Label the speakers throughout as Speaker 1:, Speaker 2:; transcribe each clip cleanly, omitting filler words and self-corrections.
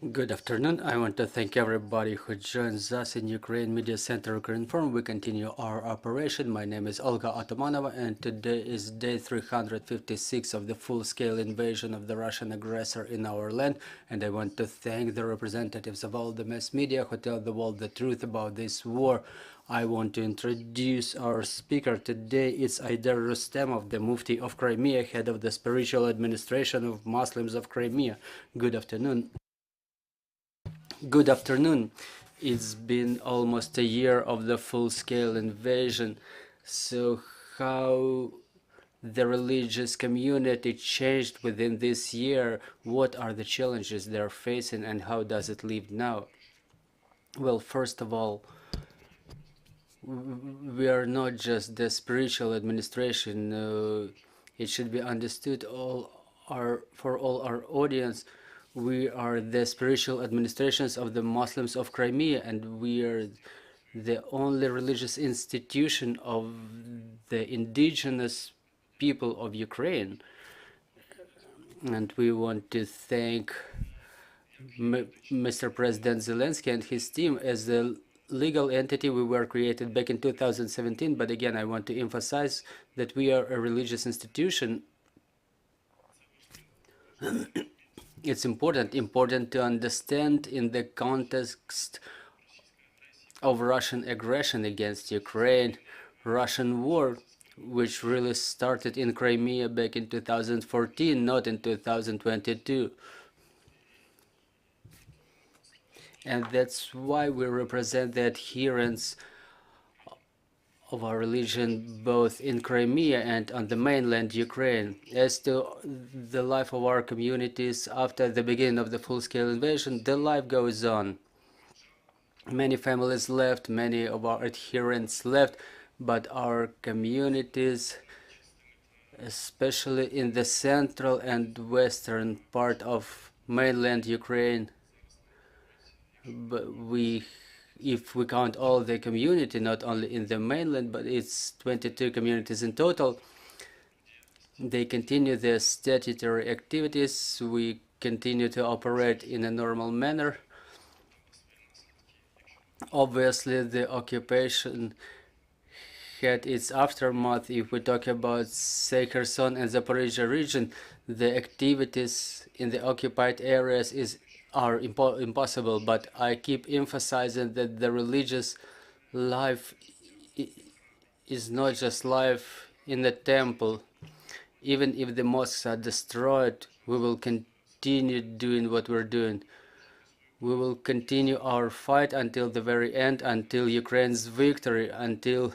Speaker 1: Good afternoon. I want to thank everybody who joins us in Ukraine Media Center Ukrinform. We continue our operation. My name is Olga Atamanova, and today is day 356 of the full-scale invasion of the Russian aggressor in our land. And I want to thank the representatives of all the mass media who tell the world the truth about this war. I want to introduce our speaker today. It's Ayder Rustemov, the mufti of Crimea, head of the spiritual administration of Muslims of Crimea. Good afternoon. Good afternoon. It's been almost a year of the full-scale invasion. So how the religious community changed within this year? What are the challenges they're facing and how does it live now? Well, first of all, we are not just the spiritual administration. It should be understood for all our audience. We are the spiritual administrations of the Muslims of Crimea, and we are the only religious institution of the indigenous people of Ukraine. And we want to thank Mr. President Zelensky and his team. As the legal entity, we were created back in 2017, but again, I want to emphasize that we are a religious institution. It's important to understand in the context of Russian aggression against Ukraine, Russian war, which really started in Crimea back in 2014, not in 2022. And that's why we represent the adherents of our religion both in Crimea and on the mainland Ukraine. As to the life of our communities after the beginning of the full-scale invasion, the life goes on. Many families left, many of our adherents left, but our communities, especially in the central and western part of mainland Ukraine, but if we count all the community, not only in the mainland, but it's 22 communities in total, they continue their statutory activities. We continue to operate in a normal manner. Obviously, the occupation had its aftermath. If we talk about, say, Kherson and Zaporizhia region, the activities in the occupied areas are impossible, but I keep emphasizing that the religious life is not just life in the temple. Even if the mosques are destroyed, we will continue doing what we're doing. We will continue our fight until the very end, until Ukraine's victory, until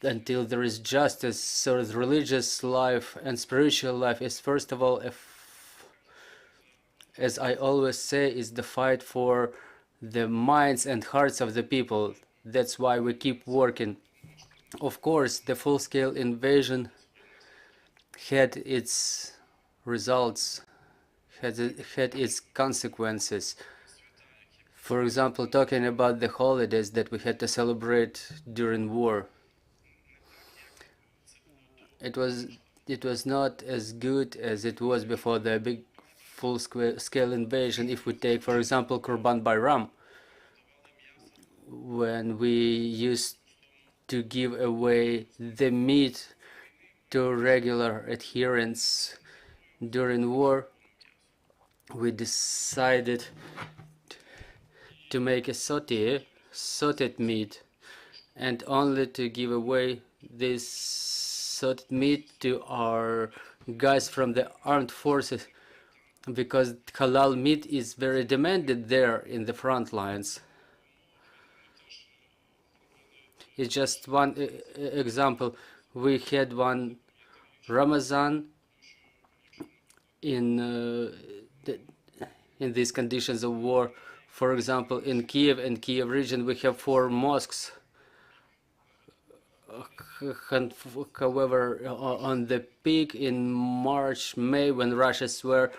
Speaker 1: there is justice. So the religious life and spiritual life is, first of all, as I always say, is the fight for the minds and hearts of the people. That's why we keep working. Of course, the full-scale invasion had its results, had its consequences. For example, talking about the holidays that we had to celebrate during war. It was not as good as it was before the big full-scale invasion. If we take, for example, Kurban Bayram, when we used to give away the meat to regular adherents during war, we decided to make a sauteed meat, and only to give away this sauteed meat to our guys from the armed forces, because halal meat is very demanded there in the front lines. It's just one example. We had one Ramazan in these conditions of war. For example, in Kiev and Kiev region, we have 4 mosques. However, on the peak in March, May, when Russians were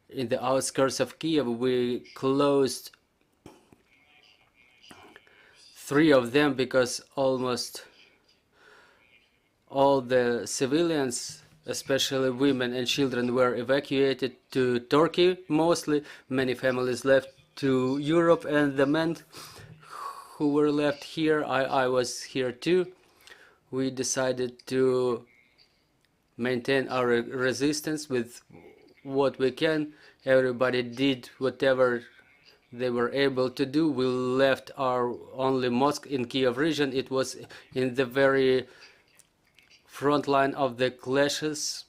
Speaker 1: in the outskirts of Kiev, we closed 3 of them because almost all the civilians especially women and children, were evacuated to Turkey mostly. Many families left to Europe, and the men who were left here, I was here too. We decided to maintain our resistance with what we can. Everybody did whatever they were able to do. We left our only mosque in Kiev region. It was in the very front line of the clashes.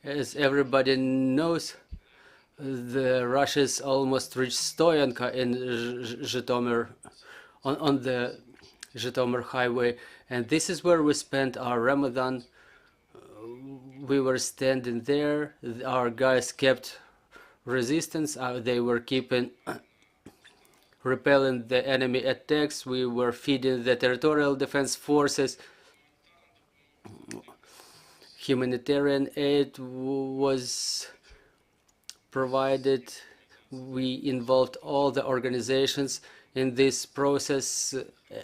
Speaker 1: As everybody knows, the Russians almost reached Stoyanka in Zhytomyr, on the Zhytomyr highway, and this is where we spent our Ramadan. We were standing there. Our guys kept resistance. They were keeping repelling the enemy attacks. We were feeding the territorial defense forces. Humanitarian aid was provided. We involved all the organizations in this process.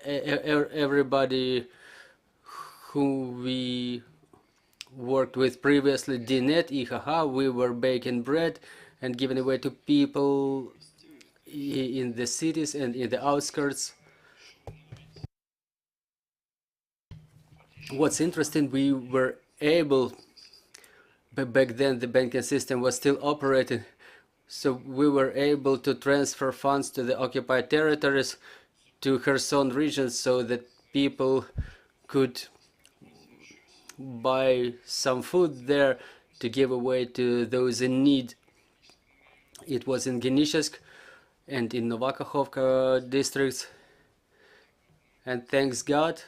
Speaker 1: Everybody who we worked with previously, DNet, IHH, we were baking bread and giving away to people in the cities and in the outskirts. What's interesting, we were able, but back then the banking system was still operating, so we were able to transfer funds to the occupied territories, to Kherson region, so that people could buy some food there to give away to those in need. It was in Genishevsk and in Novakhovka districts, and thanks God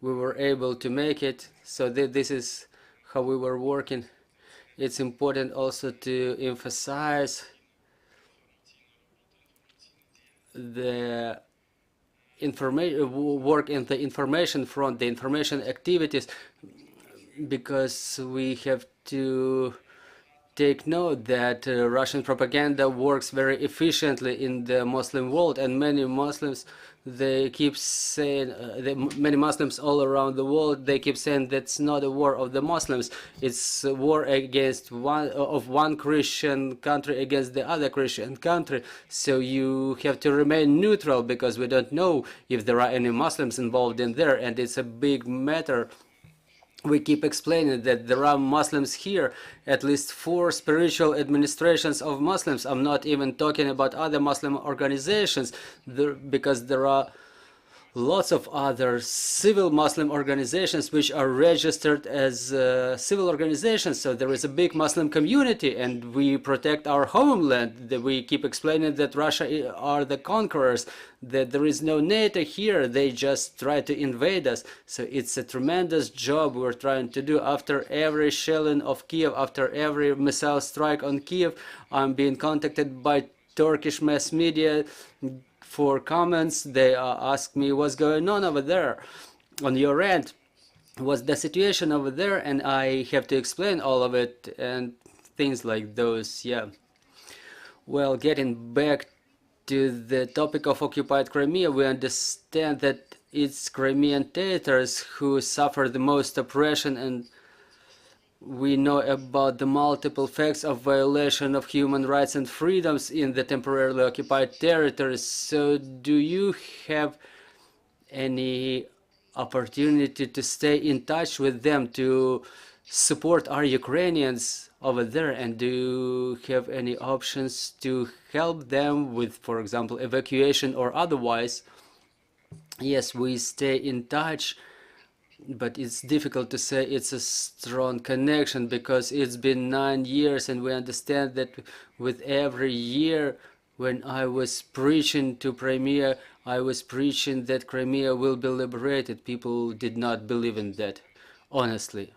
Speaker 1: we were able to make it. So this is how we were working. It's important also to emphasize the work in the information front, the information activities, because we have to take note that Russian propaganda works very efficiently in the Muslim world, and many Muslims, they keep saying, many Muslims all around the world, they keep saying that's not a war of the Muslims, it's a war against one Christian country against the other Christian country. So you have to remain neutral, because we don't know if there are any Muslims involved in there, and it's a big matter. We keep explaining that there are Muslims here, at least 4 spiritual administrations of Muslims. I'm not even talking about other Muslim organizations, because there are lots of other civil Muslim organizations which are registered as civil organizations. So there is a big Muslim community, and we protect our homeland. We keep explaining that Russia are the conquerors, that there is no NATO here, they just try to invade us. So it's a tremendous job we're trying to do. After every shelling of Kiev, after every missile strike on Kiev, I'm being contacted by Turkish mass media for comments. They ask me what's going on over there on your end, what's the situation over there, and I have to explain all of it and things like those. Yeah, well, getting back to the topic of occupied Crimea, we understand that it's Crimean tatars who suffer the most oppression, and we know about the multiple facts of violation of human rights and freedoms in the temporarily occupied territories. So do you have any opportunity to stay in touch with them, to support our Ukrainians over there, and do you have any options to help them with, for example, evacuation or otherwise? Yes, we stay in touch, but it's difficult to say it's a strong connection, because it's been 9 years, and we understand that with every year when I was preaching to Crimea, I was preaching that Crimea will be liberated. People did not believe in that, honestly.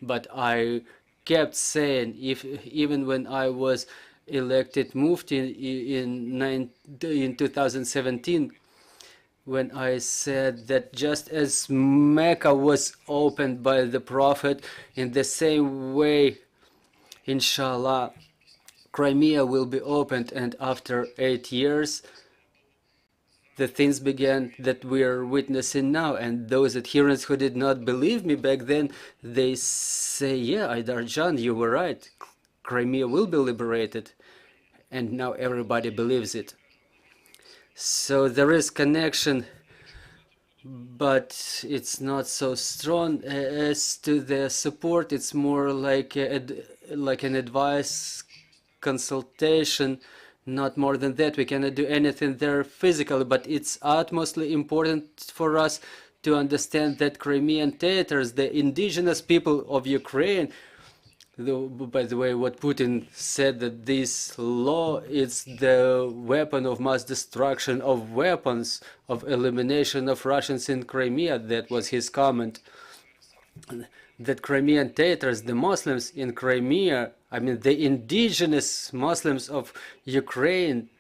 Speaker 1: But I kept saying, even when I was elected mufti in 2017, when I said that just as Mecca was opened by the Prophet, in the same way, inshallah, Crimea will be opened. And after 8 years, the things began that we are witnessing now. And those adherents who did not believe me back then, they say, yeah, Ayder, you were right. Crimea will be liberated. And now everybody believes it. So there is connection, but it's not so strong. As to the support, it's more like an advice, consultation, not more than that. We cannot do anything there physically, but it's utmostly important for us to understand that Crimean Tatars, the indigenous people of Ukraine, by the way, what Putin said, that this law is the weapon of mass destruction of weapons, of elimination of Russians in Crimea. That was his comment. That Crimean Tatars, the Muslims in Crimea, I mean the indigenous Muslims of Ukraine,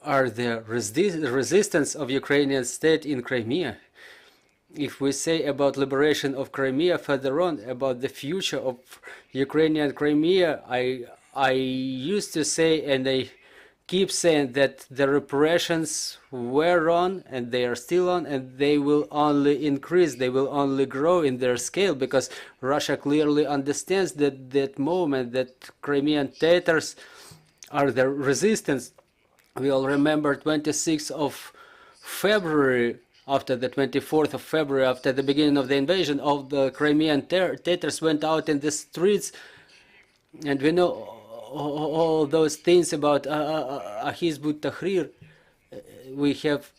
Speaker 1: are the resistance of Ukrainian state in Crimea. If we say about liberation of Crimea further on, about the future of Ukrainian Crimea, I used to say, and I keep saying, that the repressions were on, and they are still on, and they will only increase, they will only grow in their scale, because Russia clearly understands that moment, that Crimean Tatars are the resistance. We all remember 26th of February, after the 24th of February, after the beginning of the invasion, of the Crimean Tatars went out in the streets, and we know all those things about Hizb ut-Tahrir. We have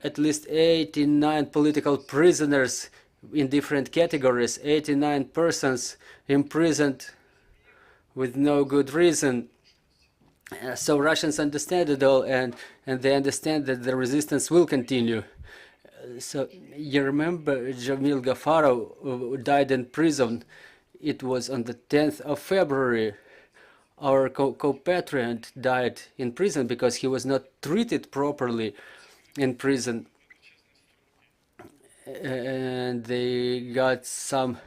Speaker 1: at least 89 political prisoners in different categories, 89 persons imprisoned with no good reason. So Russians understand it all, and they understand that the resistance will continue. So you remember Jamil Gafarov, who died in prison. It was on the 10th of February. Our compatriot died in prison because he was not treated properly in prison. And they got some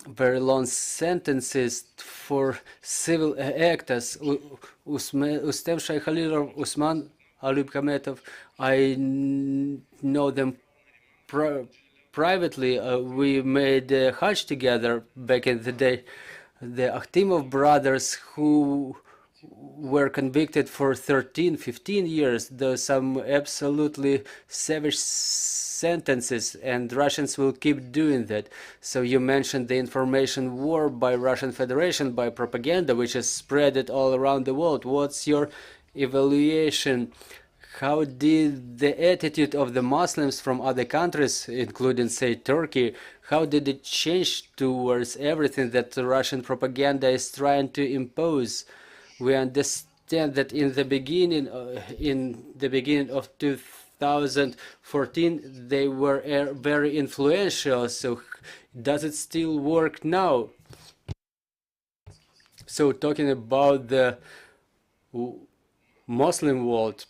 Speaker 1: very long sentences for civil actors. Ustem Shaykhalilov, Usman Alibkametov, I know them privately. We made a Hajj together back in the day. The Akhtimov brothers, who were convicted for 13, 15 years, though some absolutely savage sentences, and Russians will keep doing that. So you mentioned the information war by Russian Federation, by propaganda, which is spread all around the world. What's your evaluation? How did the attitude of the Muslims from other countries, including, say, Turkey, how did it change towards everything that the Russian propaganda is trying to impose? We understand that in the beginning of 2014, they were very influential. So does it still work now? So talking about the Muslim world,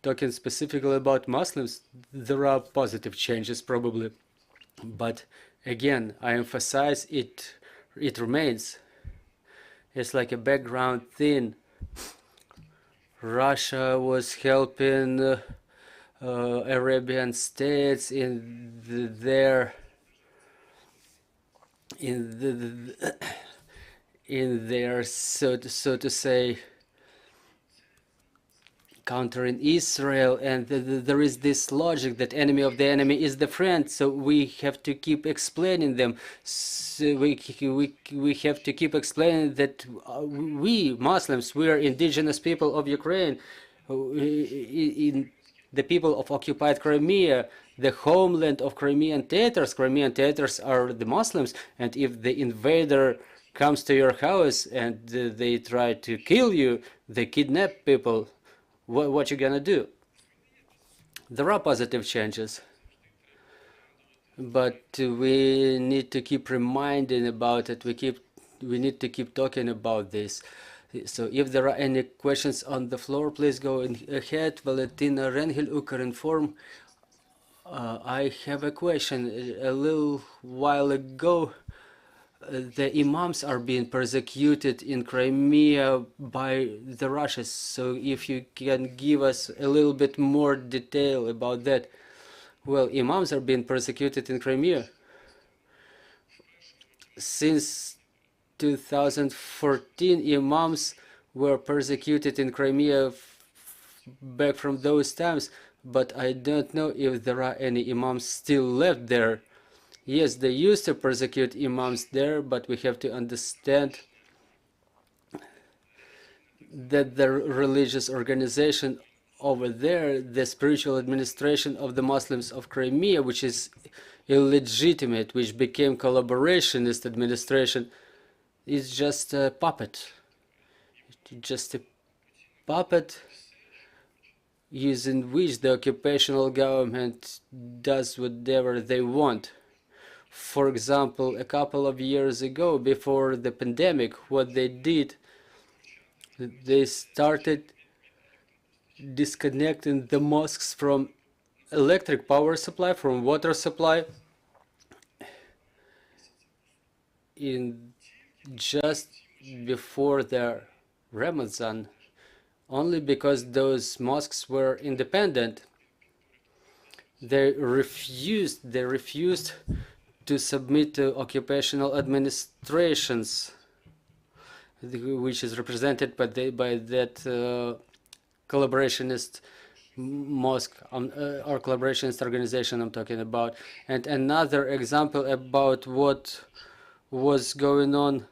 Speaker 1: talking specifically about Muslims, there are positive changes probably, but again, I emphasize it remains. It's like a background thing. Russia was helping Arabian states in their so to say countering Israel, and there is this logic that enemy of the enemy is the friend, so we have to keep explaining them. So we have to keep explaining that we Muslims, we are indigenous people of Ukraine, in the people of occupied Crimea, the homeland of Crimean Tatars. Crimean Tatars are the Muslims, and if the invader comes to your house and they try to kill you, they kidnap people, what you gonna do? There are positive changes, but we need to keep reminding about it. We need to keep talking about this. So if there are any questions on the floor, please go ahead. Valentina Rengel, Ukrinform. I have a question. A little while ago, the imams are being persecuted in Crimea by the Russians. So if you can give us a little bit more detail about that. Well, imams are being persecuted in Crimea since 2014. Imams were persecuted in Crimea back from those times, but I don't know if there are any imams still left there. Yes, they used to persecute imams there, but we have to understand that the religious organization over there, the spiritual administration of the Muslims of Crimea, which is illegitimate, which became collaborationist administration, is just a puppet. Just a puppet using which the occupational government does whatever they want. For example, a couple of years ago, before the pandemic, what they did, they started disconnecting the mosques from electric power supply, from water supply, in just before the Ramadan, only because those mosques were independent. They refused to submit to occupational administrations, which is represented by that collaborationist mosque or collaborationist organization I'm talking about. And another example about what was going on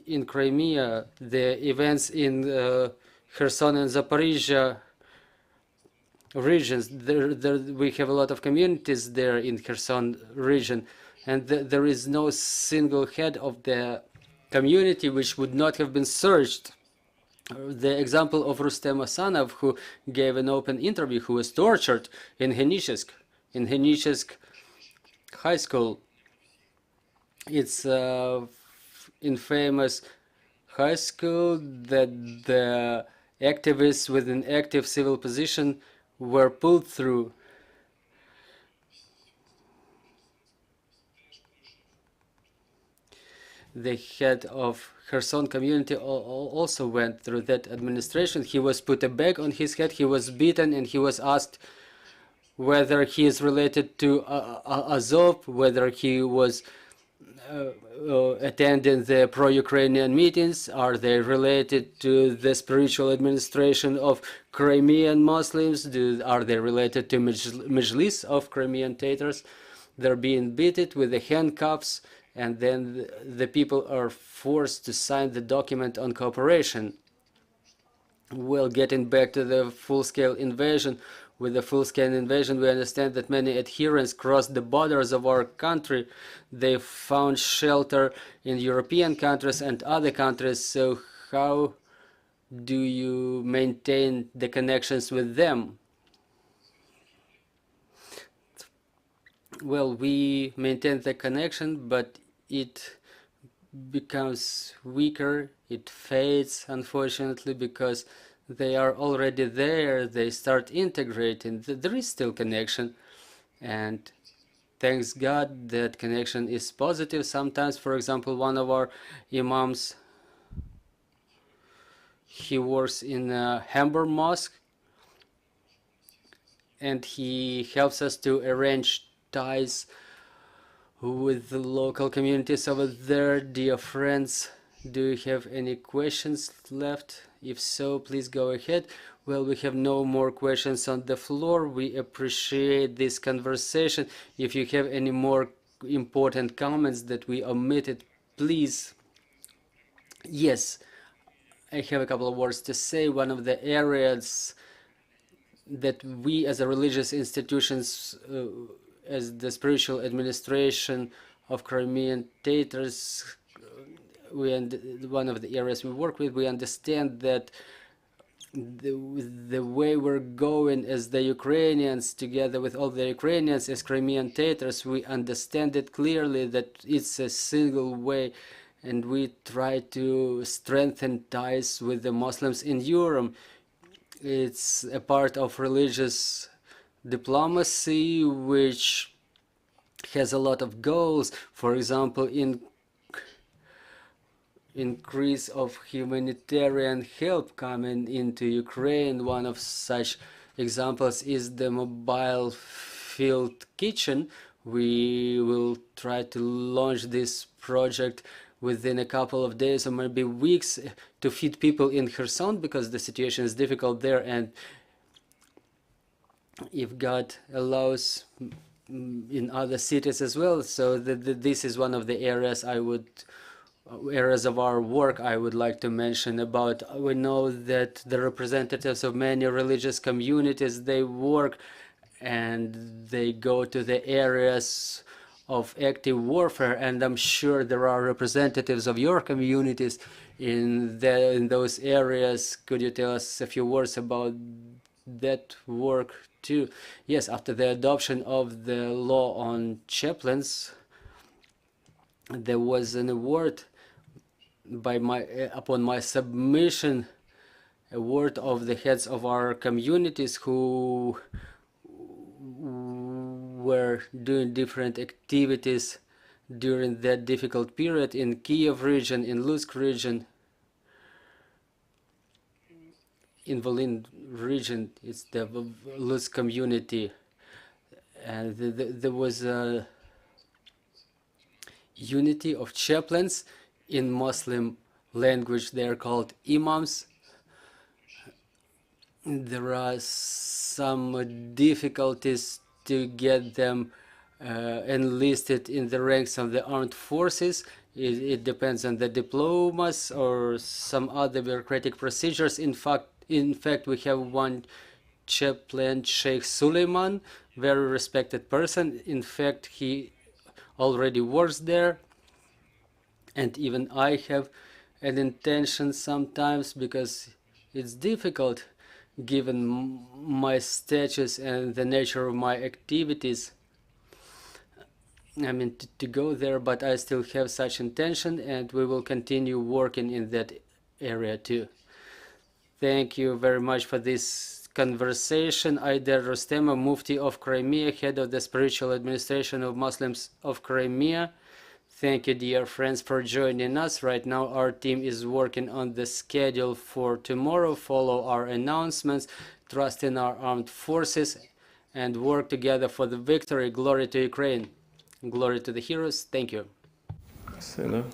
Speaker 1: in Crimea, the events in Kherson and Zaporizhia regions. We have a lot of communities there in Kherson region, and there is no single head of the community which would not have been searched. The example of Rustemov, who gave an open interview, who was tortured in Henichsk high school. It's infamous high school that the activists with an active civil position were pulled through. The head of Kherson community also went through that administration. He was put a bag on his head, he was beaten, and he was asked whether he is related to Azov, whether he was attending the pro-Ukrainian meetings, are they related to the spiritual administration of Crimean Muslims, are they related to Majlis of Crimean Tatars. They're being beaten with the handcuffs, and then the people are forced to sign the document on cooperation. Well, getting back to the full-scale invasion, with the full-scale invasion, we understand that many adherents crossed the borders of our country. They found shelter in European countries and other countries. So how do you maintain the connections with them? Well, we maintain the connection, but it becomes weaker, it fades, unfortunately, because they are already there, they start integrating. There is still connection, and thanks God that connection is positive. Sometimes, for example, one of our imams, he works in a Hamburg mosque, and he helps us to arrange ties with the local communities over there. Dear friends, do you have any questions left? If so, please go ahead. Well, we have no more questions on the floor. We appreciate this conversation. If you have any more important comments that we omitted, please. Yes, I have a couple of words to say. One of the areas that we as a religious institutions, as the spiritual administration of Crimean Tatars, one of the areas we work with, we understand that the way we're going as the Ukrainians, together with all the Ukrainians as Crimean Tatars, we understand it clearly that it's a single way, and we try to strengthen ties with the Muslims in Europe. It's a part of religious diplomacy which has a lot of goals. For example, increase of humanitarian help coming into Ukraine. One of such examples is the mobile field kitchen. We will try to launch this project within a couple of days or maybe weeks to feed people in Kherson, because the situation is difficult there, and if God allows, in other cities as well. So this is one of the areas areas of our work I would like to mention about. We know that the representatives of many religious communities, they work and they go to the areas of active warfare, and I'm sure there are representatives of your communities in those areas. Could you tell us a few words about that work too? Yes, after the adoption of the law on chaplains, there was an award upon my submission, a word of the heads of our communities who were doing different activities during that difficult period in Kiev region, in Lusk region, in Volyn region. It's the Lusk community, and there was a unity of chaplains. In Muslim language they are called imams. There are some difficulties to get them enlisted in the ranks of the armed forces. It depends on the diplomas or some other bureaucratic procedures. In fact, we have one chaplain, Sheikh Suleiman, very respected person. In fact, he already works there. And even I have an intention sometimes, because it's difficult given my status and the nature of my activities, I mean, to go there, but I still have such intention, and we will continue working in that area too. Thank you very much for this conversation. Ayder Rustemov, mufti of Crimea, head of the spiritual administration of Muslims of Crimea. Thank you, dear friends, for joining us. Right now, our team is working on the schedule for tomorrow. Follow our announcements, trust in our armed forces, and work together for the victory. Glory to Ukraine. Glory to the heroes. Thank you.
Speaker 2: Сина.